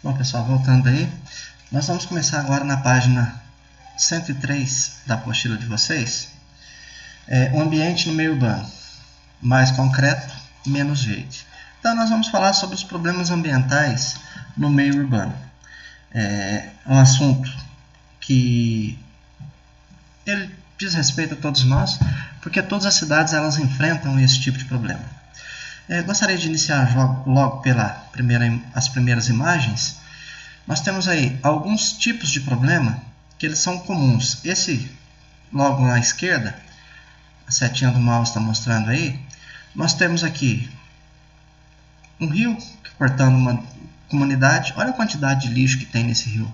Bom, pessoal, voltando aí, nós vamos começar agora na página 103 da apostila de vocês. O ambiente no meio urbano, mais concreto, menos verde. Então, nós vamos falar sobre os problemas ambientais no meio urbano. É um assunto que ele diz respeito a todos nós, porque todas as cidades elas enfrentam esse tipo de problema. Gostaria de iniciar logo as primeiras imagens. Nós temos aí alguns tipos de problema que eles são comuns. Esse logo na esquerda, a setinha do mouse está mostrando aí, nós temos aqui um rio cortando uma comunidade. Olha a quantidade de lixo que tem nesse rio.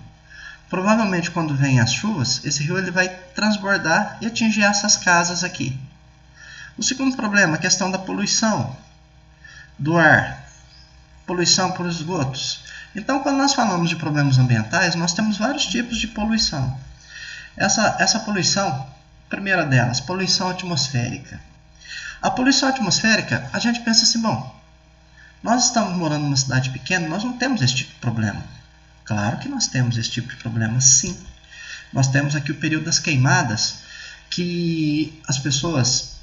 Provavelmente quando vem as chuvas, esse rio ele vai transbordar e atingir essas casas aqui. O segundo problema é a questão da poluição do ar, poluição por esgotos. Então, quando nós falamos de problemas ambientais, nós temos vários tipos de poluição. Essa poluição, a primeira delas, poluição atmosférica. A poluição atmosférica, a gente pensa assim, bom, nós estamos morando numa cidade pequena, nós não temos esse tipo de problema. Claro que nós temos esse tipo de problema, sim. Nós temos aqui o período das queimadas, que as pessoas,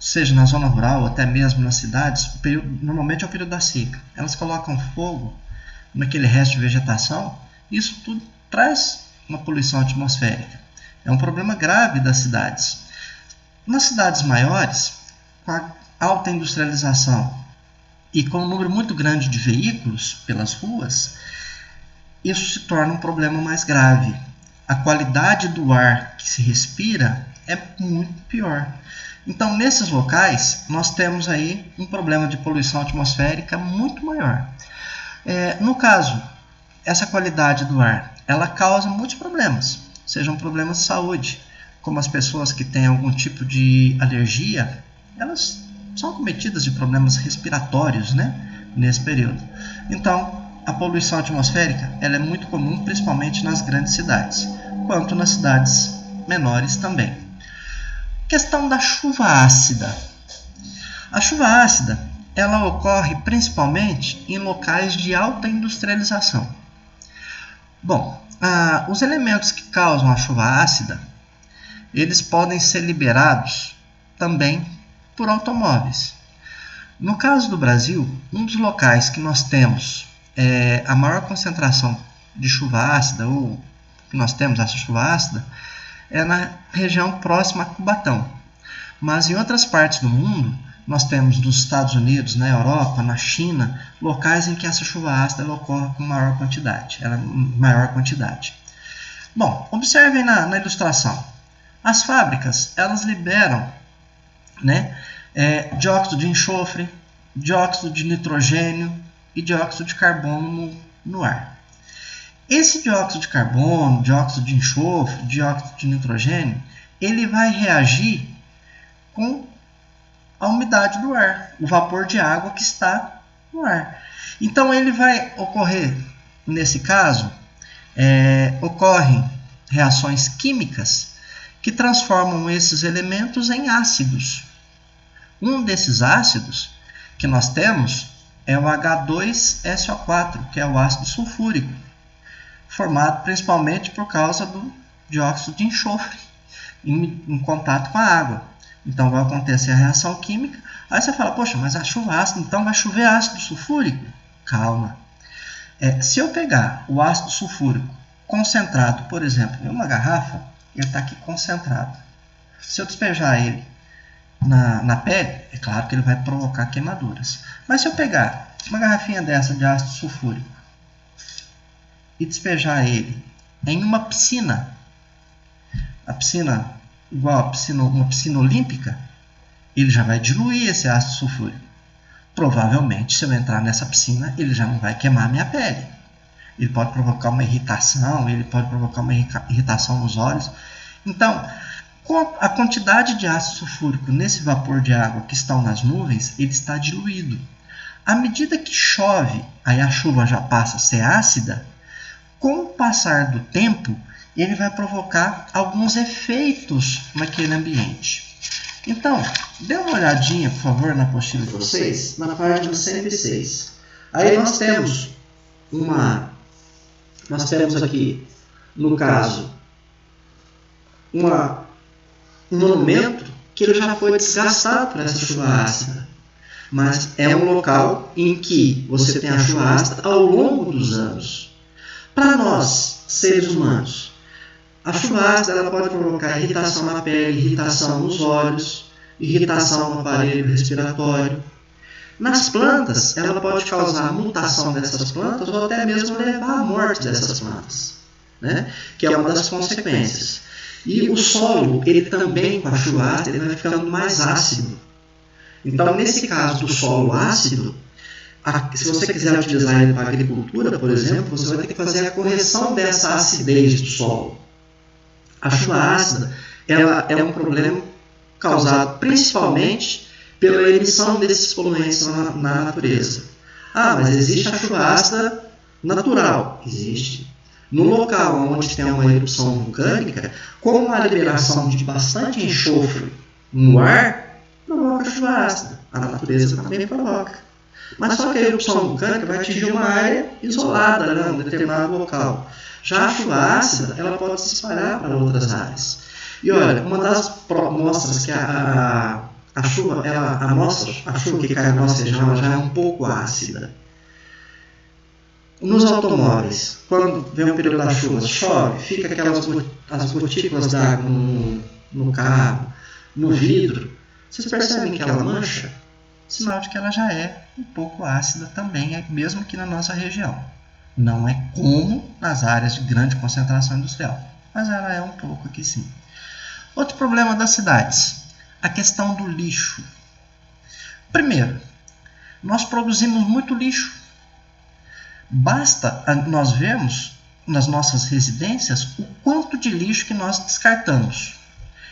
seja na zona rural ou até mesmo nas cidades, normalmente é o período da seca. Elas colocam fogo naquele resto de vegetação, e isso tudo traz uma poluição atmosférica. É um problema grave das cidades. Nas cidades maiores, com a alta industrialização e com um número muito grande de veículos pelas ruas, isso se torna um problema mais grave. A qualidade do ar que se respira é muito pior. Então, nesses locais, nós temos aí um problema de poluição atmosférica muito maior. No caso, essa qualidade do ar, ela causa muitos problemas, sejam problemas de saúde, como as pessoas que têm algum tipo de alergia, elas são acometidas de problemas respiratórios, nesse período. Então, a poluição atmosférica ela é muito comum, principalmente nas grandes cidades, quanto nas cidades menores também. Questão da chuva ácida. A chuva ácida ela ocorre principalmente em locais de alta industrialização. Bom, os elementos que causam a chuva ácida, eles podem ser liberados também por automóveis. No caso do Brasil, um dos locais que nós temos a maior concentração de chuva ácida, ou que nós temos essa chuva ácida, é na região próxima a Cubatão. Mas em outras partes do mundo, nós temos nos Estados Unidos, na Europa, na China, locais em que essa chuva ácida ocorre com maior quantidade. Bom, observem na ilustração. As fábricas, elas liberam dióxido de enxofre, dióxido de nitrogênio e dióxido de carbono no ar. Esse dióxido de carbono, dióxido de enxofre, dióxido de nitrogênio, ele vai reagir com a umidade do ar, o vapor de água que está no ar. Então, ele vai ocorrer, nesse caso, ocorrem reações químicas que transformam esses elementos em ácidos. Um desses ácidos que nós temos é o H2SO4, que é o ácido sulfúrico, formado principalmente por causa do dióxido de enxofre em contato com a água. Então vai acontecer a reação química. Aí você fala, poxa, mas a chuva ácida, então vai chover ácido sulfúrico? Calma. Se eu pegar o ácido sulfúrico concentrado, por exemplo, em uma garrafa, ele está aqui concentrado. Se eu despejar ele na pele, é claro que ele vai provocar queimaduras. Mas se eu pegar uma garrafinha dessa de ácido sulfúrico e despejar ele em uma piscina, a piscina igual uma piscina olímpica, ele já vai diluir esse ácido sulfúrico. Provavelmente, se eu entrar nessa piscina, ele já não vai queimar a minha pele. Ele pode provocar uma irritação, ele pode provocar uma irritação nos olhos. Então, com a quantidade de ácido sulfúrico nesse vapor de água que estão nas nuvens, ele está diluído. À medida que chove, aí a chuva já passa a ser ácida, com o passar do tempo, ele vai provocar alguns efeitos naquele ambiente. Então, dê uma olhadinha, por favor, na apostila de vocês, na página 106. Aí nós temos uma nós temos aqui, no caso, um monumento que ele já foi desgastado por essa chuva ácida. Mas é um local em que você tem a chuva ácida ao longo dos anos. Para nós, seres humanos, a chuva ácida ela pode provocar irritação na pele, irritação nos olhos, irritação no aparelho respiratório. Nas plantas, ela pode causar mutação dessas plantas ou até mesmo levar à morte dessas plantas, né? Que é uma das consequências. E o solo, ele também, com a chuva ácida, ele vai ficando mais ácido. Então, nesse caso do solo ácido, se você quiser utilizar ele para a agricultura, por exemplo, você vai ter que fazer a correção dessa acidez do solo. A chuva ácida ela é um problema causado principalmente pela emissão desses poluentes na natureza. Ah, mas existe a chuva ácida natural? Existe. No local onde tem uma erupção vulcânica, com uma liberação de bastante enxofre no ar, provoca chuva ácida. A natureza também provoca. Mas só que a erupção vulcânica vai atingir uma área isolada, né, um determinado local. Já a chuva ácida ela pode se espalhar para outras áreas. E olha, uma das mostras que a chuva que cai na nossa região ela já é um pouco ácida. Nos automóveis, quando vem um período da chuva, chove, fica as gotículas d'água no carro, no vidro. Vocês percebem que ela mancha? Sinal de que ela já é um pouco ácida também, mesmo aqui na nossa região. Não é como nas áreas de grande concentração industrial, mas ela é um pouco aqui sim. Outro problema das cidades, a questão do lixo. Primeiro, nós produzimos muito lixo. Basta nós vermos nas nossas residências o quanto de lixo que nós descartamos.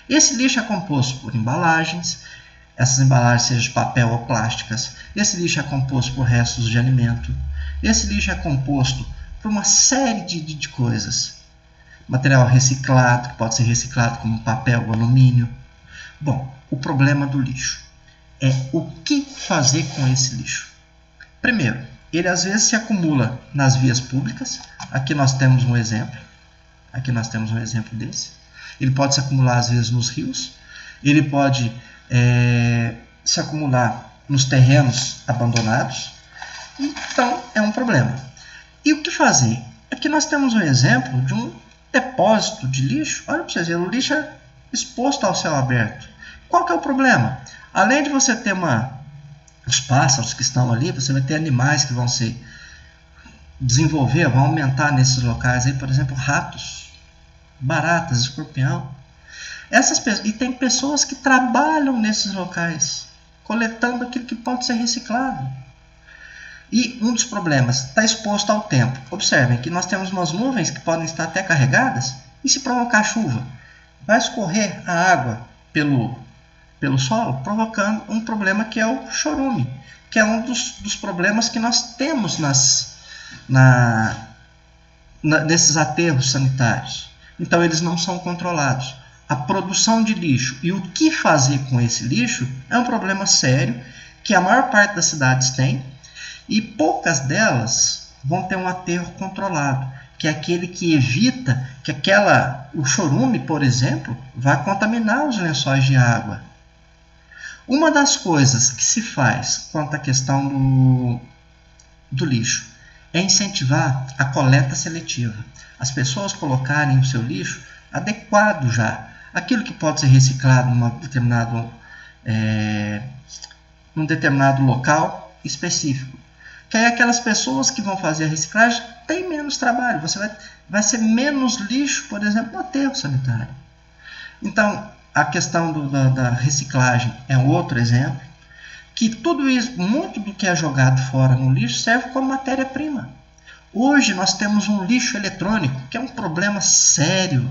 Esse lixo é composto por embalagens, essas embalagens sejam de papel ou plásticas. Esse lixo é composto por restos de alimento. Esse lixo é composto por uma série de coisas. Material reciclado, que pode ser reciclado como papel ou alumínio. Bom, o problema do lixo é o que fazer com esse lixo. Primeiro, ele às vezes se acumula nas vias públicas. Aqui nós temos um exemplo. Desse. Ele pode se acumular às vezes nos rios. Ele pode se acumular nos terrenos abandonados. Então, é um problema. E o que fazer? Aqui nós temos um exemplo de um depósito de lixo. Olha para vocês verem, o lixo é exposto ao céu aberto. Qual que é o problema? Além de você ter os pássaros que estão ali, você vai ter animais que vão se desenvolver, vão aumentar nesses locais. Aí, por exemplo, ratos, baratas, escorpião. E tem pessoas que trabalham nesses locais, coletando aquilo que pode ser reciclado. E um dos problemas está exposto ao tempo. Observem que nós temos umas nuvens que podem estar até carregadas, e se provocar chuva, vai escorrer a água pelo solo, provocando um problema que é o chorume, que é um dos problemas que nós temos nesses aterros sanitários. Então eles não são controlados. A produção de lixo e o que fazer com esse lixo é um problema sério que a maior parte das cidades tem, e poucas delas vão ter um aterro controlado, que é aquele que evita que o chorume, por exemplo, vá contaminar os lençóis de água. Uma das coisas que se faz quanto à questão do lixo é incentivar a coleta seletiva. As pessoas colocarem o seu lixo adequado já. Aquilo que pode ser reciclado num determinado local específico. Que aí aquelas pessoas que vão fazer a reciclagem têm menos trabalho. Vai ser menos lixo, por exemplo, no aterro sanitário. Então, a questão da reciclagem é outro exemplo. Que tudo isso, muito do que é jogado fora no lixo serve como matéria-prima. Hoje nós temos um lixo eletrônico, que é um problema sério.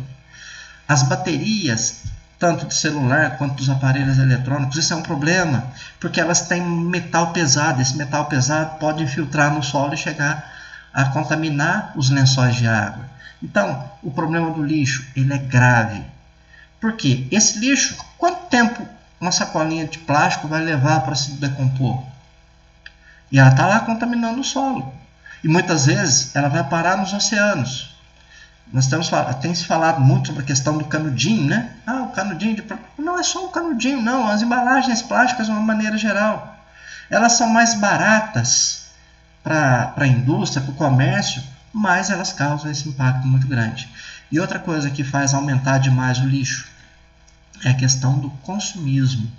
As baterias, tanto do celular quanto dos aparelhos eletrônicos, isso é um problema, porque elas têm metal pesado. Esse metal pesado pode infiltrar no solo e chegar a contaminar os lençóis de água. Então, o problema do lixo ele é grave. Por quê? Esse lixo, quanto tempo uma sacolinha de plástico vai levar para se decompor? E ela está lá contaminando o solo. E muitas vezes ela vai parar nos oceanos. Tem se falado muito sobre a questão do canudinho, né? O canudinho de plástico. Não é só o canudinho, não. As embalagens plásticas, de uma maneira geral, elas são mais baratas para a indústria, para o comércio, mas elas causam esse impacto muito grande. E outra coisa que faz aumentar demais o lixo é a questão do consumismo.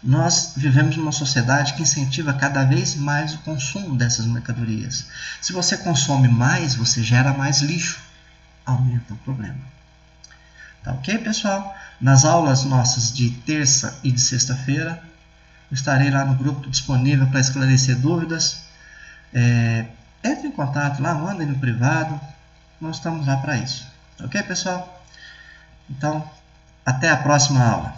Nós vivemos numa sociedade que incentiva cada vez mais o consumo dessas mercadorias. Se você consome mais, você gera mais lixo. Aumenta o problema. Tá ok, pessoal? Nas aulas nossas de terça e de sexta-feira, estarei lá no grupo disponível para esclarecer dúvidas. Entre em contato lá, mandem no privado. Nós estamos lá para isso. Ok, pessoal? Então, até a próxima aula.